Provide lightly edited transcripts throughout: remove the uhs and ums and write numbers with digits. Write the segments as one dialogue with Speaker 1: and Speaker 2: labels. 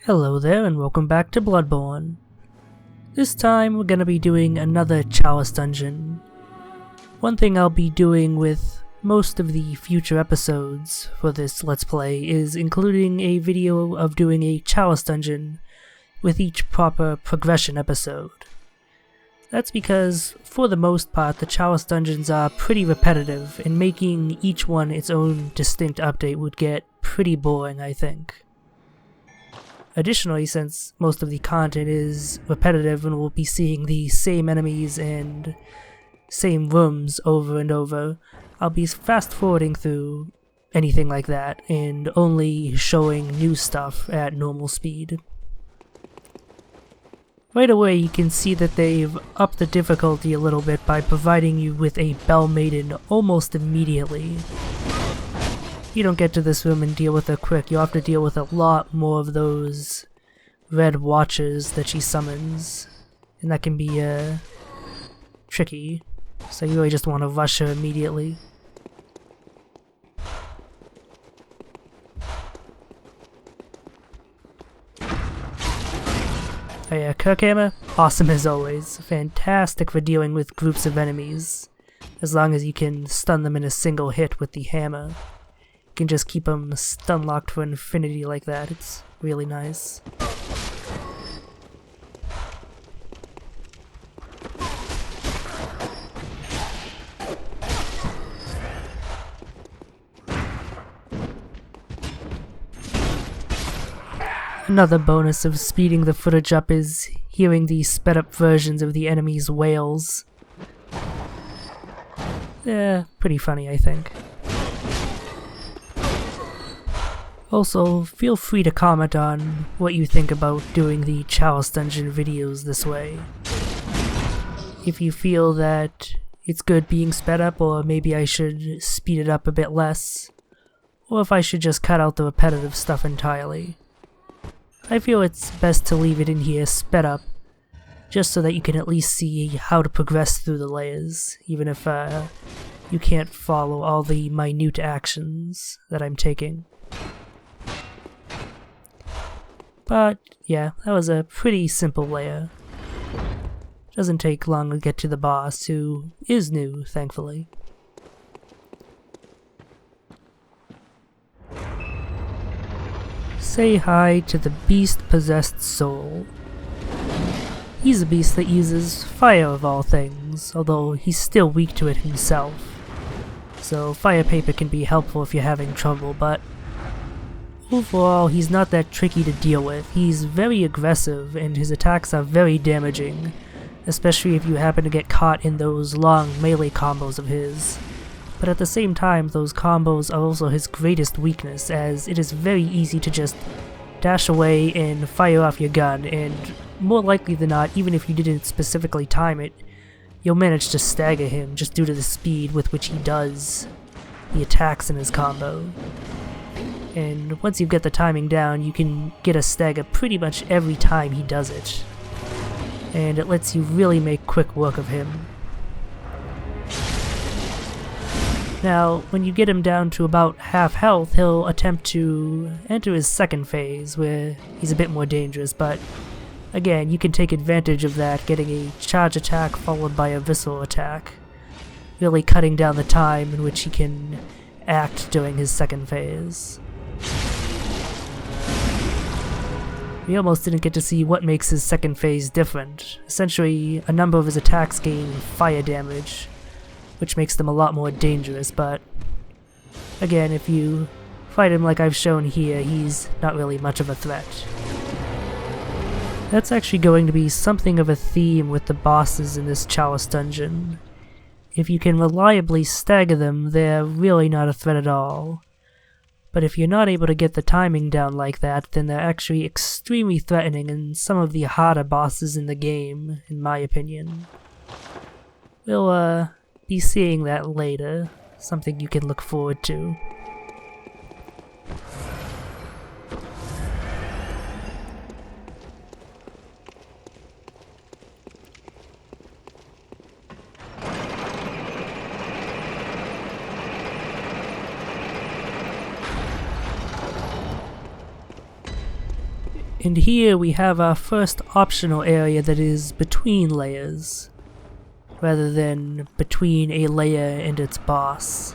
Speaker 1: Hello there and welcome back to Bloodborne. This time we're gonna be doing another Chalice dungeon. One thing I'll be doing with most of the future episodes for this Let's Play is including a video of doing a Chalice dungeon with each proper progression episode. That's because, for the most part, the Chalice dungeons are pretty repetitive, and making each one its own distinct update would get pretty boring, I think. Additionally, since most of the content is repetitive and we'll be seeing the same enemies and same rooms over and over, I'll be fast forwarding through anything like that and only showing new stuff at normal speed. Right away you can see that they've upped the difficulty a little bit by providing you with a Bell Maiden almost immediately. You don't get to this room and deal with her quick, you'll have to deal with a lot more of those red watchers that she summons, and that can be tricky, so you really just want to rush her immediately. Oh yeah, Kirkhammer, awesome as always, fantastic for dealing with groups of enemies, as long as you can stun them in a single hit with the hammer. Can just keep them stun locked for infinity like that. It's really nice. Another bonus of speeding the footage up is hearing the sped up versions of the enemy's wails. Yeah, pretty funny, I think. Also, feel free to comment on what you think about doing the Chalice Dungeon videos this way. If you feel that it's good being sped up, or maybe I should speed it up a bit less, or if I should just cut out the repetitive stuff entirely. I feel it's best to leave it in here sped up, just so that you can at least see how to progress through the layers, even if you can't follow all the minute actions that I'm taking. But yeah, that was a pretty simple layer. Doesn't take long to get to the boss, who is new, thankfully. Say hi to the beast-possessed soul. He's a beast that uses fire of all things, although he's still weak to it himself. So fire paper can be helpful if you're having trouble, but overall, he's not that tricky to deal with. He's very aggressive, and his attacks are very damaging, especially if you happen to get caught in those long melee combos of his. But at the same time, those combos are also his greatest weakness, as it is very easy to just dash away and fire off your gun, and more likely than not, even if you didn't specifically time it, you'll manage to stagger him just due to the speed with which he does the attacks in his combo. And once you get the timing down, you can get a stagger pretty much every time he does it. And it lets you really make quick work of him. Now, when you get him down to about half health, he'll attempt to enter his second phase, where he's a bit more dangerous, but again, you can take advantage of that, getting a charge attack followed by a visceral attack, really cutting down the time in which he can act during his second phase. We almost didn't get to see what makes his second phase different. Essentially, a number of his attacks gain fire damage, which makes them a lot more dangerous, but again, if you fight him like I've shown here, he's not really much of a threat. That's actually going to be something of a theme with the bosses in this Chalice dungeon. If you can reliably stagger them, they're really not a threat at all. But if you're not able to get the timing down like that, then they're actually extremely threatening and some of the harder bosses in the game, in my opinion. We'll be seeing that later, something you can look forward to. And here we have our first optional area that is between layers, rather than between a layer and its boss.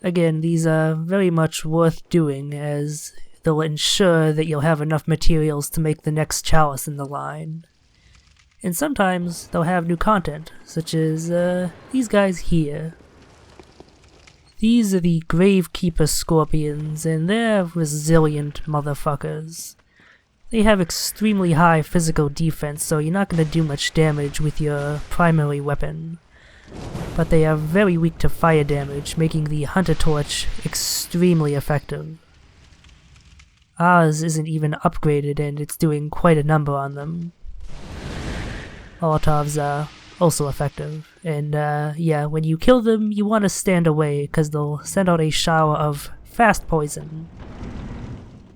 Speaker 1: Again, these are very much worth doing, as they'll ensure that you'll have enough materials to make the next Chalice in the line. And sometimes they'll have new content, such as these guys here. These are the Gravekeeper Scorpions, and they're resilient motherfuckers. They have extremely high physical defense, so you're not going to do much damage with your primary weapon. But they are very weak to fire damage, making the Hunter Torch extremely effective. Ours isn't even upgraded, and it's doing quite a number on them. Molotovs are also effective, and yeah, when you kill them, you want to stand away, because they'll send out a shower of fast poison.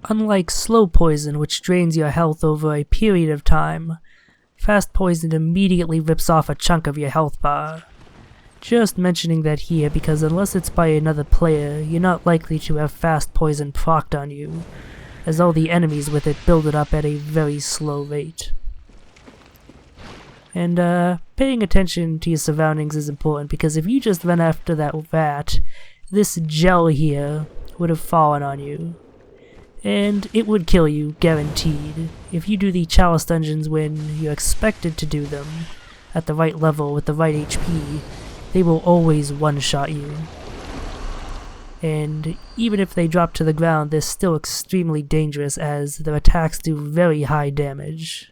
Speaker 1: Unlike slow poison, which drains your health over a period of time, fast poison immediately rips off a chunk of your health bar. Just mentioning that here, because unless it's by another player, you're not likely to have fast poison procced on you, as all the enemies with it build it up at a very slow rate. And paying attention to your surroundings is important, because if you just run after that rat, this gel here would have fallen on you. And it would kill you, guaranteed. If you do the Chalice dungeons when you're expected to do them, at the right level with the right HP, they will always one-shot you. And even if they drop to the ground, they're still extremely dangerous, as their attacks do very high damage.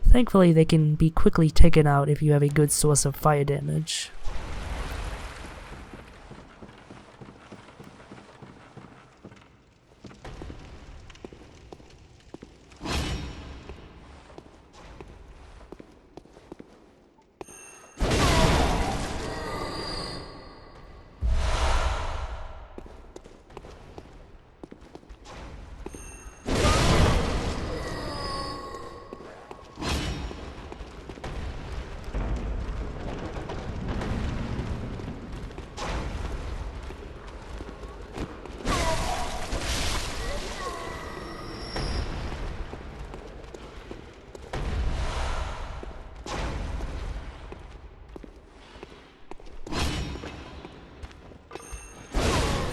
Speaker 1: Thankfully, they can be quickly taken out if you have a good source of fire damage.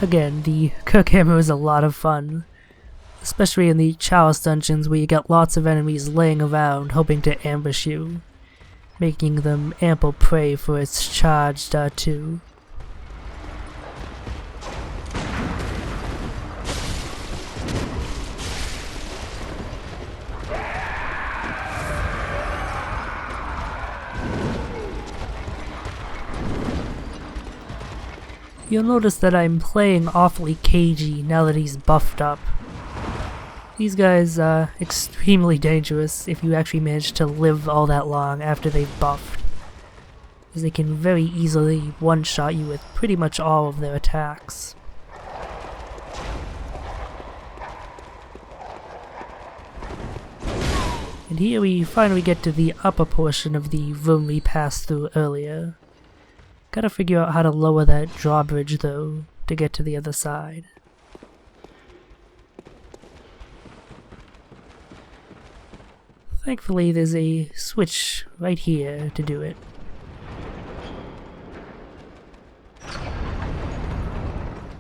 Speaker 1: Again, the Kirkhammer is a lot of fun, especially in the Chalice dungeons where you got lots of enemies laying around hoping to ambush you, making them ample prey for its charged R2. You'll notice that I'm playing awfully cagey now that he's buffed up. These guys are extremely dangerous if you actually manage to live all that long after they've buffed, as they can very easily one-shot you with pretty much all of their attacks. And here we finally get to the upper portion of the room we passed through earlier. Gotta figure out how to lower that drawbridge though, to get to the other side. Thankfully there's a switch right here to do it.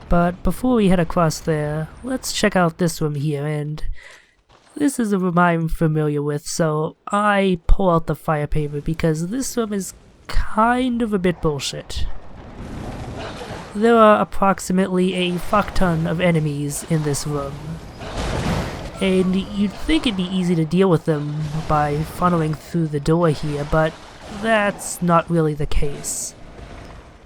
Speaker 1: But before we head across there, let's check out this room here, and this is a room I'm familiar with, so I pull out the fire paper because this room is kind of a bit bullshit. There are approximately a fuck ton of enemies in this room, and you'd think it'd be easy to deal with them by funneling through the door here, but that's not really the case.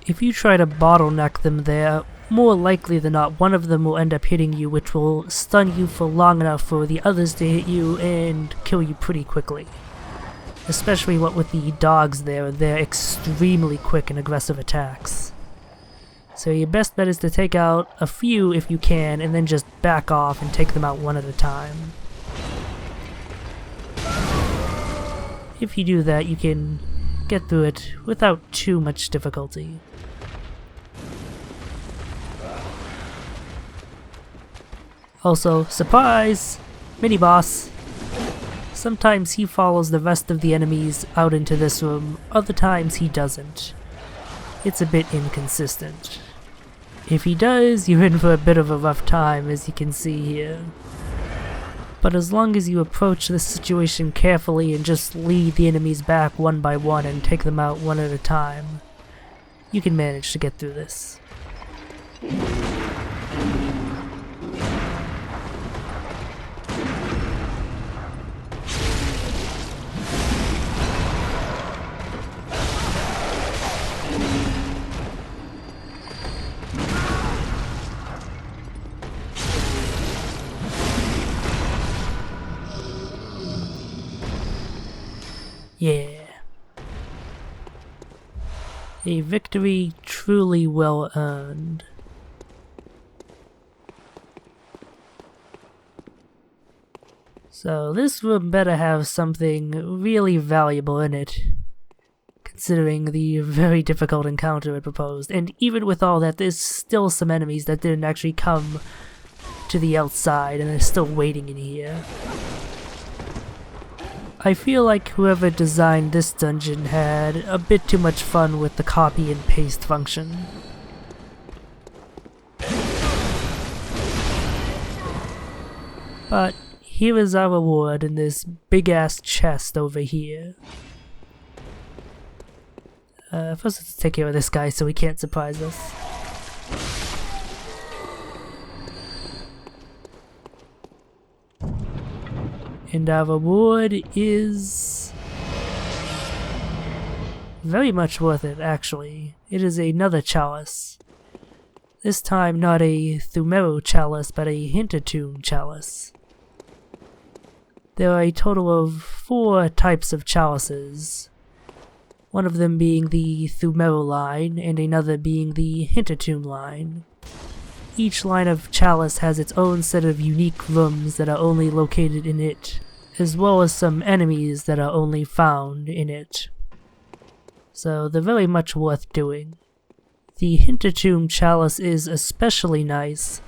Speaker 1: If you try to bottleneck them there, more likely than not one of them will end up hitting you, which will stun you for long enough for the others to hit you and kill you pretty quickly. Especially what with the dogs there, they're extremely quick and aggressive attacks. So your best bet is to take out a few if you can, and then just back off and take them out one at a time. If you do that, you can get through it without too much difficulty. Also, surprise! Mini-boss! Sometimes he follows the rest of the enemies out into this room, other times he doesn't. It's a bit inconsistent. If he does, you're in for a bit of a rough time, as you can see here. But as long as you approach this situation carefully and just lead the enemies back one by one and take them out one at a time, you can manage to get through this. Yeah. A victory truly well earned. So this room better have something really valuable in it, considering the very difficult encounter it proposed. And even with all that, there's still some enemies that didn't actually come to the outside and they're still waiting in here. I feel like whoever designed this dungeon had a bit too much fun with the copy and paste function. But here is our reward in this big ass chest over here. First let's take care of this guy so he can't surprise us. And our reward is very much worth it, actually. It is another chalice. This time not a Pthumerian chalice, but a Hintertomb chalice. There are a total of 4 types of chalices. One of them being the Pthumerian line, and another being the Hintertomb line. Each line of chalice has its own set of unique rooms that are only located in it, as well as some enemies that are only found in it. So they're very much worth doing. The Hintertomb chalice is especially nice,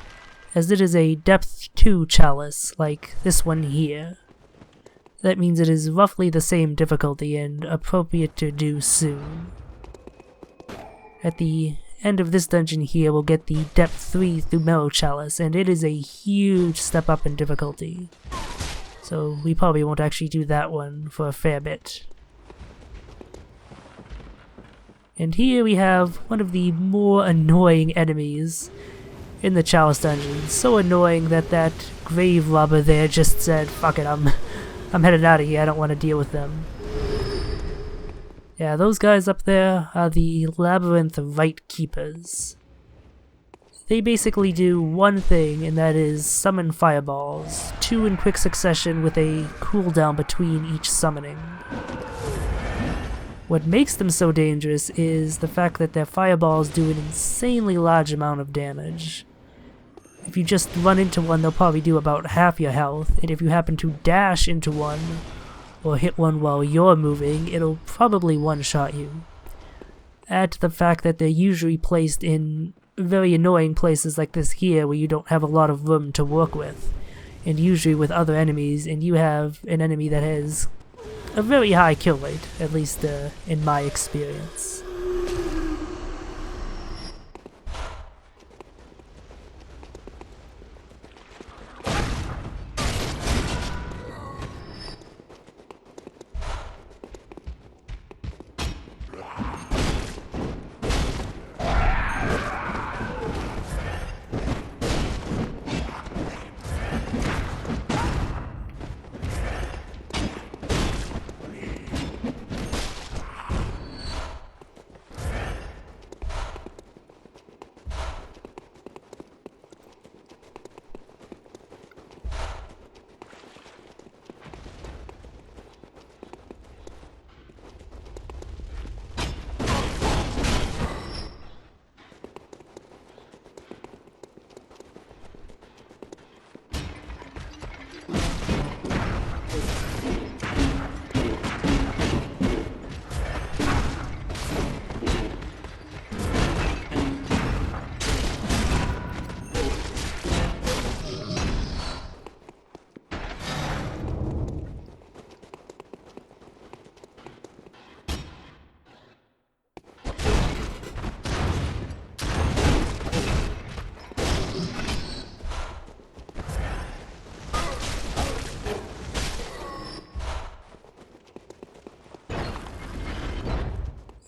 Speaker 1: as it is a depth 2 chalice, like this one here. That means it is roughly the same difficulty and appropriate to do soon. At the end of this dungeon here, we'll get the depth 3 Pthumerian chalice, and it is a huge step up in difficulty. So we probably won't actually do that one for a fair bit. And here we have one of the more annoying enemies in the Chalice dungeon. So annoying that that grave robber there just said, fuck it, I'm headed out of here, I don't want to deal with them. Yeah, those guys up there are the Labyrinth Rite Keepers. They basically do one thing, and that is summon fireballs, 2 in quick succession with a cooldown between each summoning. What makes them so dangerous is the fact that their fireballs do an insanely large amount of damage. If you just run into one, they'll probably do about half your health, and if you happen to dash into one, or hit one while you're moving, it'll probably one-shot you. Add to the fact that they're usually placed in very annoying places like this here where you don't have a lot of room to work with, and usually with other enemies, and you have an enemy that has a very high kill rate, at least in my experience.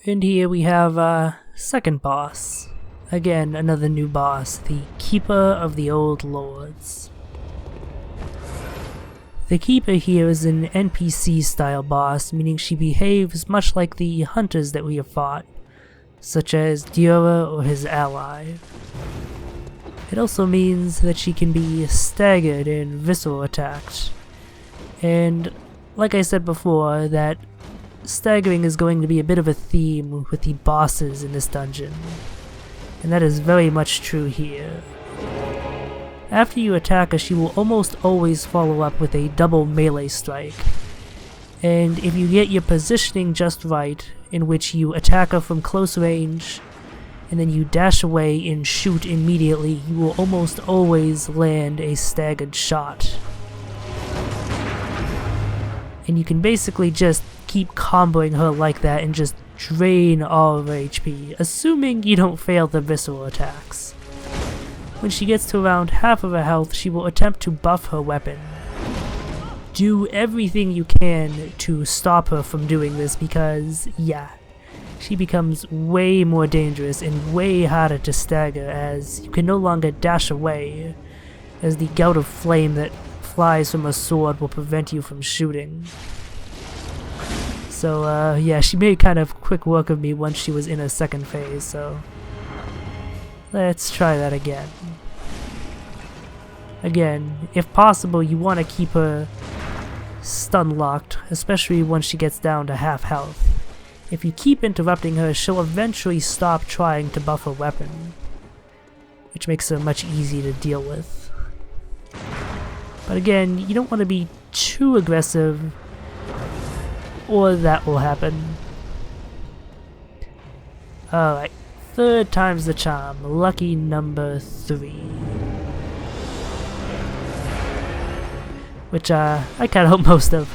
Speaker 1: And here we have our second boss. Again, another new boss, the Keeper of the Old Lords. The Keeper here is an NPC style boss, meaning she behaves much like the hunters that we have fought, such as Diora or his ally. It also means that she can be staggered and visceral attacked. And like I said before, that staggering is going to be a bit of a theme with the bosses in this dungeon. And that is very much true here. After you attack her, she will almost always follow up with a double melee strike. And if you get your positioning just right, in which you attack her from close range, and then you dash away and shoot immediately, you will almost always land a staggered shot. And you can basically just keep comboing her like that and just drain all of her HP, assuming you don't fail the visceral attacks. When she gets to around half of her health, she will attempt to buff her weapon. Do everything you can to stop her from doing this because, yeah, she becomes way more dangerous and way harder to stagger as you can no longer dash away, as the gout of flame that flies from a sword will prevent you from shooting. So yeah, she made kind of quick work of me once she was in her second phase, so let's try that again. Again, if possible, you want to keep her stun locked, especially once she gets down to half health. If you keep interrupting her, she'll eventually stop trying to buff her weapon, which makes her much easier to deal with. But again, you don't want to be too aggressive, or that will happen. Alright, third time's the charm, lucky number 3. Which I cut out most of,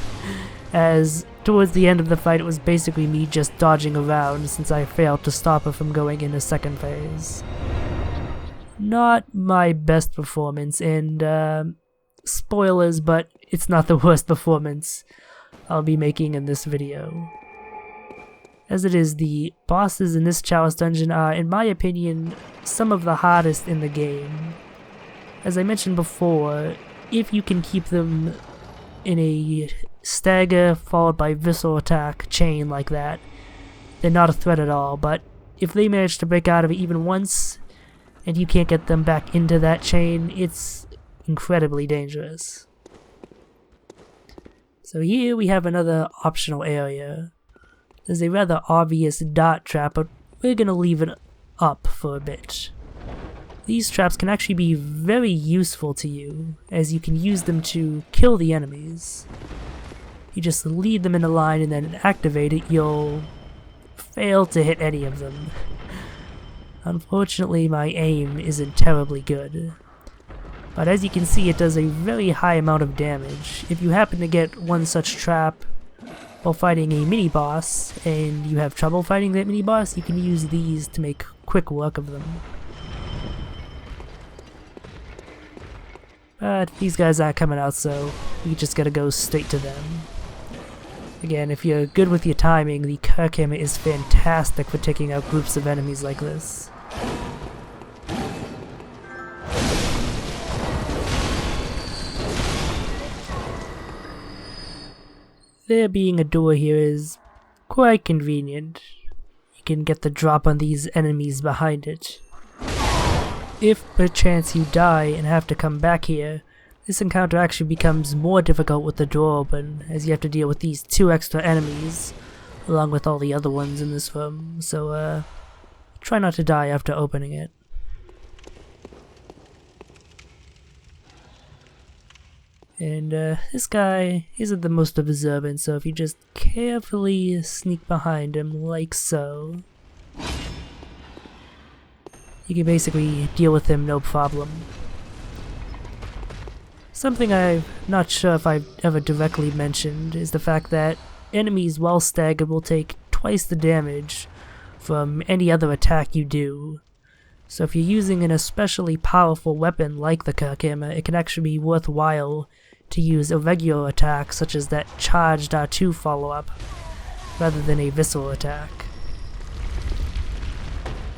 Speaker 1: as towards the end of the fight it was basically me just dodging around since I failed to stop her from going into second phase. Not my best performance, and spoilers, but it's not the worst performance I'll be making in this video. As it is, the bosses in this Chalice dungeon are, in my opinion, some of the hardest in the game. As I mentioned before, if you can keep them in a stagger followed by visceral attack chain like that, they're not a threat at all, but if they manage to break out of it even once, and you can't get them back into that chain, it's incredibly dangerous. So here we have another optional area. There's a rather obvious dot trap, but we're gonna leave it up for a bit. These traps can actually be very useful to you, as you can use them to kill the enemies. You just lead them in a line and then activate it, you'll fail to hit any of them. Unfortunately, my aim isn't terribly good. But as you can see, it does a very high amount of damage. If you happen to get one such trap while fighting a mini-boss, and you have trouble fighting that mini-boss, you can use these to make quick work of them. But these guys aren't coming out, so we just gotta go straight to them. Again, if you're good with your timing, the Kirkhammer is fantastic for taking out groups of enemies like this. There being a door here is quite convenient. You can get the drop on these enemies behind it. If perchance you die and have to come back here, this encounter actually becomes more difficult with the door open, as you have to deal with these 2 extra enemies, along with all the other ones in this room, so try not to die after opening it. And this guy isn't the most observant, so if you just carefully sneak behind him like so, you can basically deal with him no problem. Something I'm not sure if I've ever directly mentioned is the fact that enemies while staggered will take twice the damage from any other attack you do. So if you're using an especially powerful weapon like the Kirkhammer, it can actually be worthwhile to use a regular attack such as that charged R2 follow-up, rather than a visceral attack.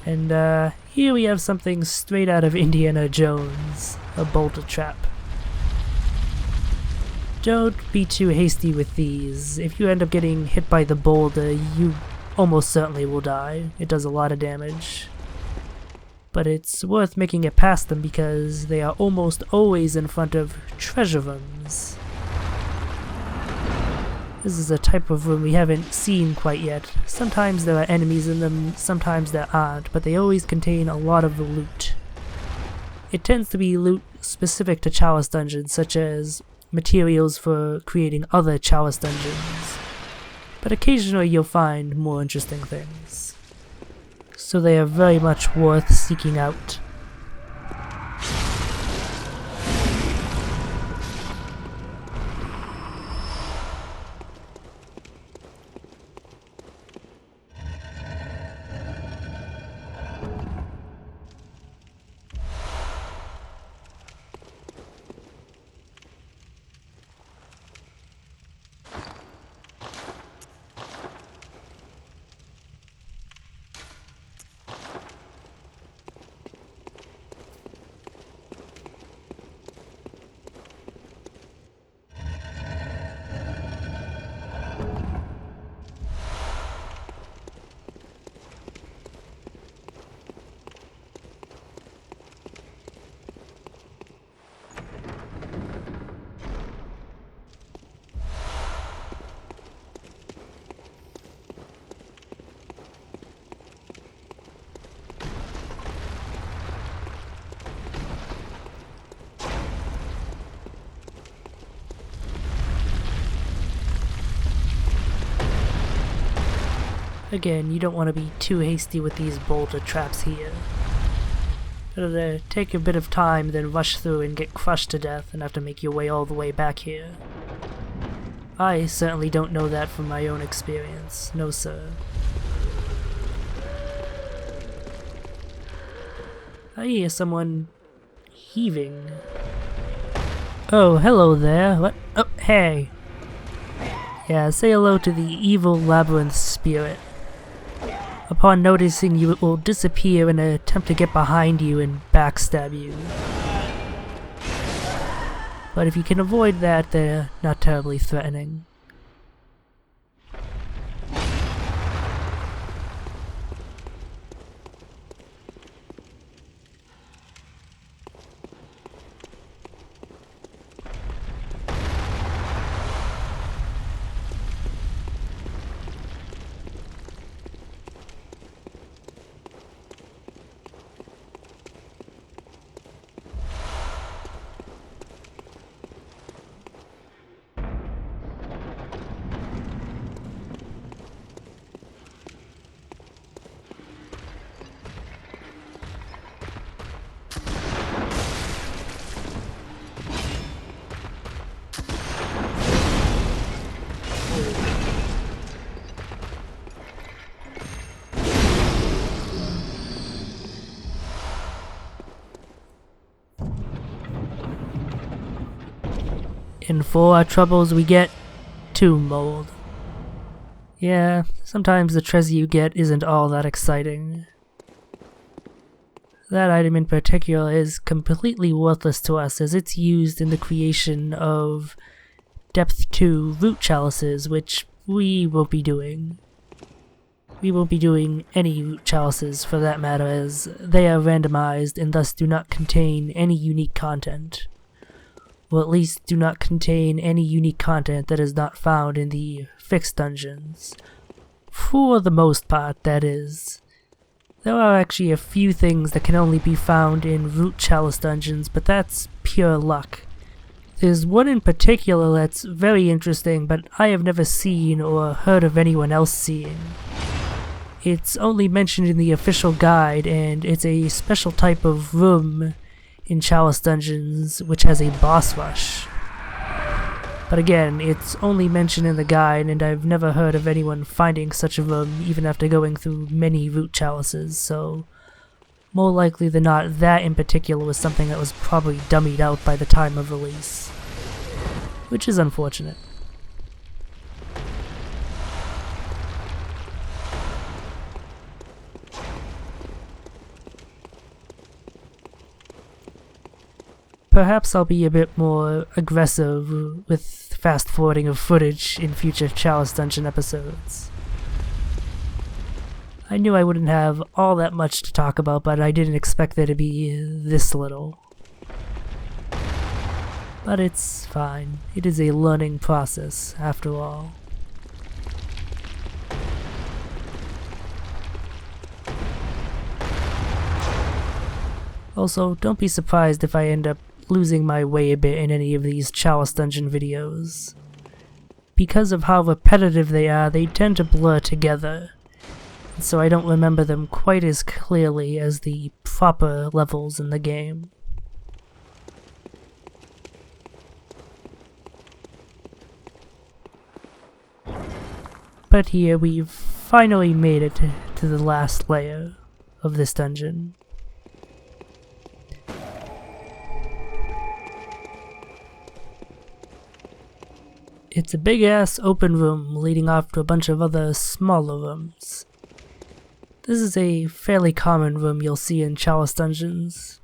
Speaker 1: And here we have something straight out of Indiana Jones, a boulder trap. Don't be too hasty with these. If you end up getting hit by the boulder, you almost certainly will die. It does a lot of damage. But it's worth making it past them because they are almost always in front of treasure rooms. This is a type of room we haven't seen quite yet. Sometimes there are enemies in them, sometimes there aren't, but they always contain a lot of the loot. It tends to be loot specific to Chalice dungeons, such as materials for creating other Chalice dungeons. But occasionally you'll find more interesting things. So they are very much worth seeking out. Again, you don't want to be too hasty with these boulder traps here. Better take a bit of time than rush through and get crushed to death and have to make your way all the way back here. I certainly don't know that from my own experience. No, sir. I hear someone heaving. Oh, hello there. What? Oh, hey. Yeah, say hello to the evil labyrinth spirit. Upon noticing you, it will disappear and attempt to get behind you and backstab you. But if you can avoid that, they're not terribly threatening. And for our troubles we get tomb mold. Yeah, sometimes the treasure you get isn't all that exciting. That item in particular is completely worthless to us as it's used in the creation of Depth 2 root chalices, which we won't be doing. We won't be doing any root chalices for that matter, as they are randomized and thus do not contain any unique content. Or at least do not contain any unique content that is not found in the fixed dungeons. For the most part, that is. There are actually a few things that can only be found in root chalice dungeons, but that's pure luck. There's one in particular that's very interesting, but I have never seen or heard of anyone else seeing. It's only mentioned in the official guide, and it's a special type of room in Chalice dungeons which has a boss rush. But again, it's only mentioned in the guide, and I've never heard of anyone finding such a room even after going through many root chalices, so more likely than not, that in particular was something that was probably dummied out by the time of release. Which is unfortunate. Perhaps I'll be a bit more aggressive with fast forwarding of footage in future Chalice Dungeon episodes. I knew I wouldn't have all that much to talk about, but I didn't expect there to be this little. But it's fine. It is a learning process, after all. Also, don't be surprised if I end up losing my way a bit in any of these Chalice Dungeon videos. Because of how repetitive they are, they tend to blur together, and so I don't remember them quite as clearly as the proper levels in the game. But here we've finally made it to the last layer of this dungeon. It's a big-ass open room leading off to a bunch of other smaller rooms. This is a fairly common room you'll see in Chalice dungeons.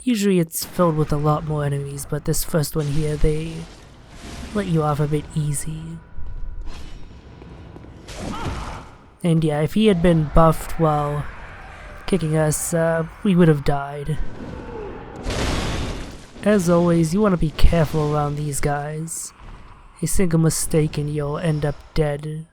Speaker 1: Usually it's filled with a lot more enemies, but this first one here, they let you off a bit easy. And yeah, if he had been buffed while kicking us, we would have died. As always, you want to be careful around these guys. A single mistake and you'll end up dead.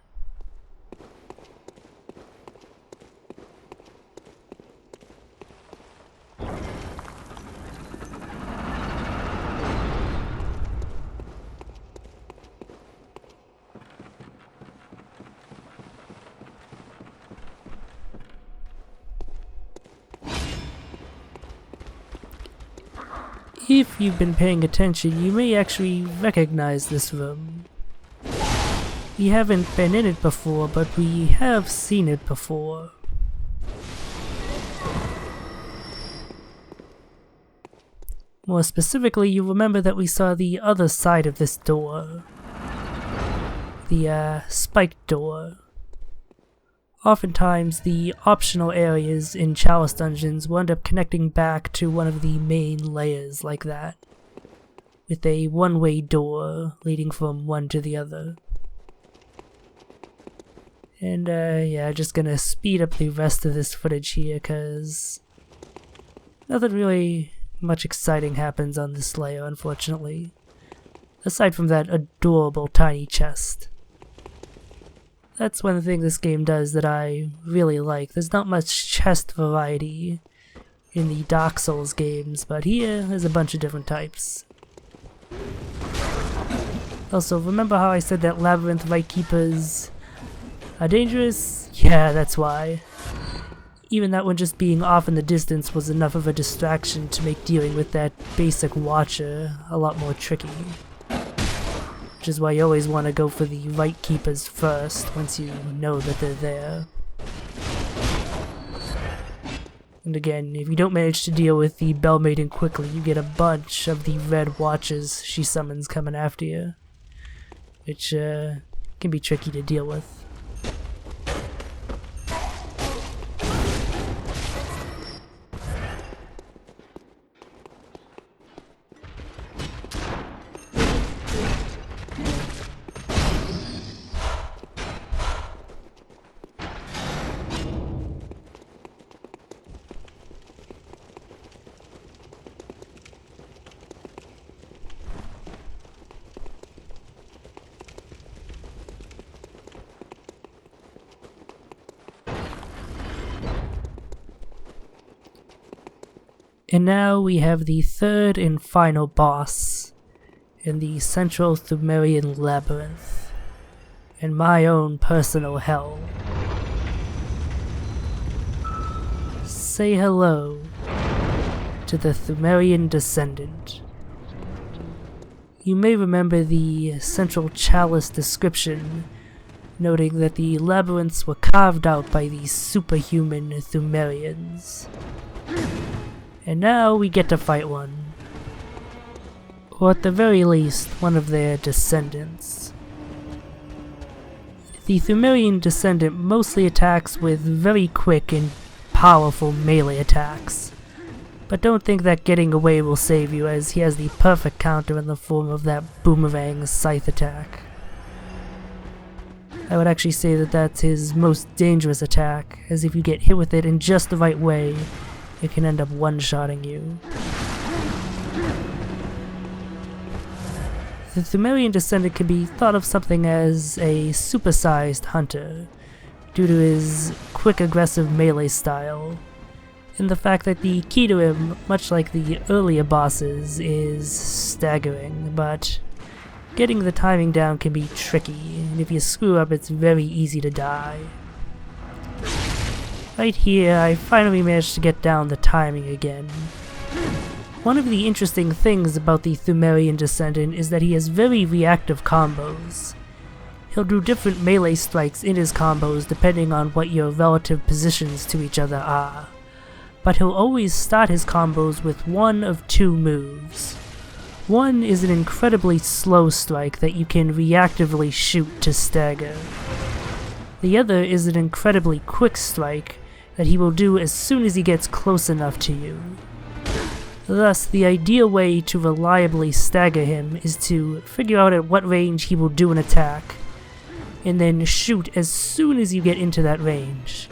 Speaker 1: If you've been paying attention, you may actually recognize this room. We haven't been in it before, but we have seen it before. More specifically, you remember that we saw the other side of this door. The spiked door. Oftentimes, the optional areas in Chalice dungeons will end up connecting back to one of the main layers like that, with a one-way door leading from one to the other. And yeah, just gonna speed up the rest of this footage here, cause nothing really much exciting happens on this layer, unfortunately, aside from that adorable tiny chest. That's one thing this game does that I really like. There's not much chest variety in the Dark Souls games, but here there's a bunch of different types. Also, remember how I said that Labyrinth Lightkeepers are dangerous? Yeah, that's why. Even that one just being off in the distance was enough of a distraction to make dealing with that basic watcher a lot more tricky. Which is why you always want to go for the right keepers first, once you know that they're there. And again, if you don't manage to deal with the Bell Maiden quickly, you get a bunch of the red watches she summons coming after you. Which can be tricky to deal with. And now we have the third and final boss in the central Pthumerian Labyrinth, and my own personal hell. Say hello to the Pthumerian descendant. You may remember the central Chalice description, noting that the labyrinths were carved out by these superhuman Pthumerians. And now we get to fight one. Or at the very least, one of their descendants. The Pthumerian descendant mostly attacks with very quick and powerful melee attacks, But don't think that getting away will save you, as he has the perfect counter in the form of that boomerang scythe attack. I would actually say that that's his most dangerous attack, as if you get hit with it in just the right way, it can end up one-shotting you. The Pthumerian descendant can be thought of something as a supersized hunter, due to his quick aggressive melee style, and the fact that the key to him, much like the earlier bosses, is staggering, but getting the timing down can be tricky, and if you screw up it's very easy to die. Right here, I finally managed to get down the timing again. One of the interesting things about the Pthumerian descendant is that he has very reactive combos. He'll do different melee strikes in his combos depending on what your relative positions to each other are, but he'll always start his combos with one of two moves. One is an incredibly slow strike that you can reactively shoot to stagger. The other is an incredibly quick strike that he will do as soon as he gets close enough to you. Thus, the ideal way to reliably stagger him is to figure out at what range he will do an attack, and then shoot as soon as you get into that range.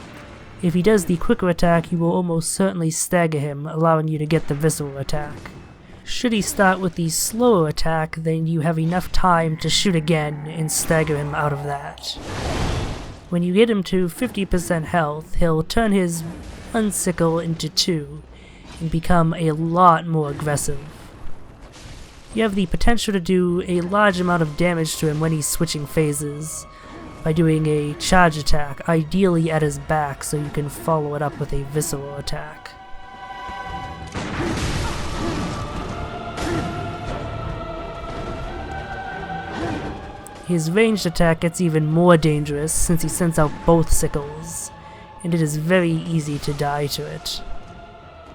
Speaker 1: If he does the quicker attack, you will almost certainly stagger him, allowing you to get the visceral attack. Should he start with the slower attack, then you have enough time to shoot again and stagger him out of that. When you get him to 50% health, he'll turn his one sickle into two, and become a lot more aggressive. You have the potential to do a large amount of damage to him when he's switching phases, by doing a charge attack, ideally at his back, so you can follow it up with a visceral attack. His ranged attack gets even more dangerous since he sends out both sickles, and it is very easy to die to it.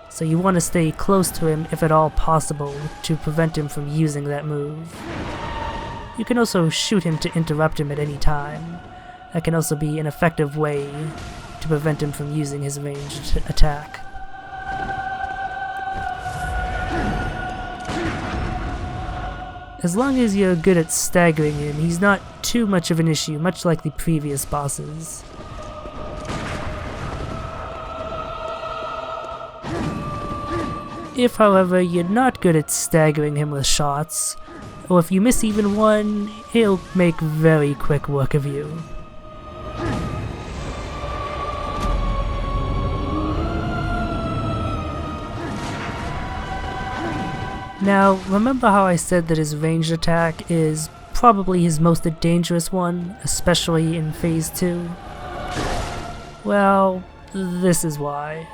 Speaker 1: So you want to stay close to him if at all possible to prevent him from using that move. You can also shoot him to interrupt him at any time. That can also be an effective way to prevent him from using his ranged attack. As long as you're good at staggering him, he's not too much of an issue, much like the previous bosses. If, however, you're not good at staggering him with shots, or if you miss even one, he'll make very quick work of you. Now, remember how I said that his ranged attack is probably his most dangerous one, especially in Phase 2? Well, this is why.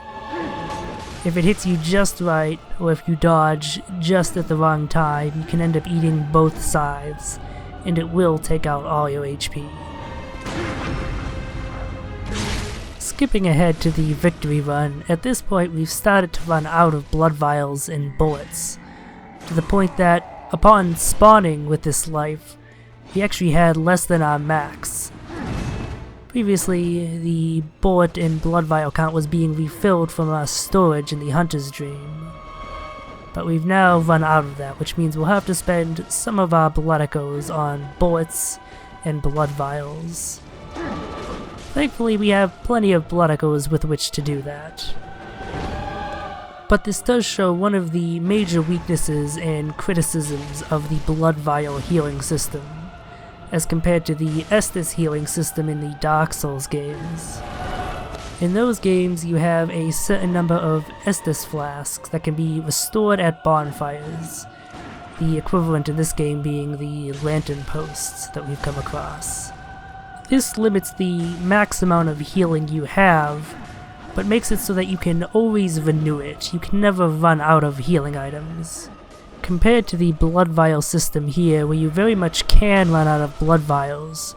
Speaker 1: If it hits you just right, or if you dodge just at the wrong time, you can end up eating both scythes, and it will take out all your HP. Skipping ahead to the victory run, at this point we've started to run out of blood vials and bullets, to the point that, upon spawning with this life, we actually had less than our max. Previously, the bullet and blood vial count was being refilled from our storage in the Hunter's Dream, but we've now run out of that, which means we'll have to spend some of our blood echoes on bullets and blood vials. Thankfully, we have plenty of blood echoes with which to do that. But this does show one of the major weaknesses and criticisms of the blood vial healing system, as compared to the Estus healing system in the Dark Souls games. In those games, you have a certain number of Estus flasks that can be restored at bonfires, the equivalent in this game being the lantern posts that we've come across. This limits the max amount of healing you have, but makes it so that you can always renew it. You can never run out of healing items. Compared to the blood vial system here, where you very much can run out of blood vials,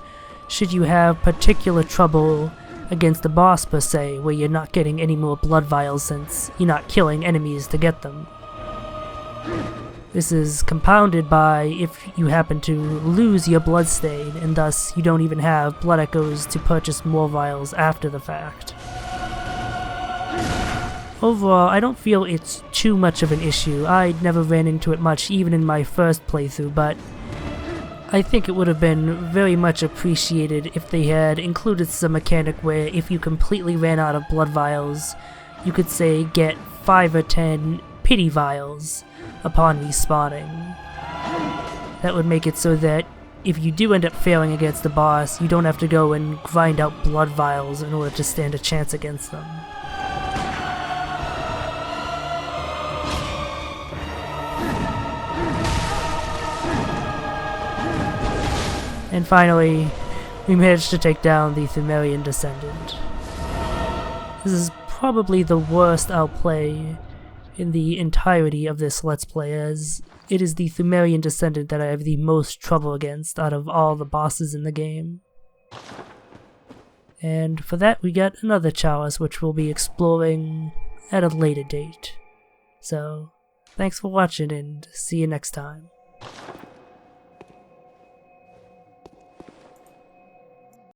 Speaker 1: should you have particular trouble against a boss per se, where you're not getting any more blood vials since you're not killing enemies to get them. This is compounded by if you happen to lose your bloodstain, and thus you don't even have blood echoes to purchase more vials after the fact. overall, I don't feel it's too much of an issue. I never ran into it much even in my first playthrough, but I think it would have been very much appreciated if they had included some mechanic where if you completely ran out of blood vials, you could say get 5 or 10 pity vials upon respawning. That would make it so that if you do end up failing against the boss, you don't have to go and grind out blood vials in order to stand a chance against them. And finally, we managed to take down the Pthumerian descendant. This is probably the worst I'll play in the entirety of this Let's Play, as it is the Pthumerian descendant that I have the most trouble against out of all the bosses in the game. And for that we got another Chalice, which we'll be exploring at a later date. So, thanks for watching and see you next time.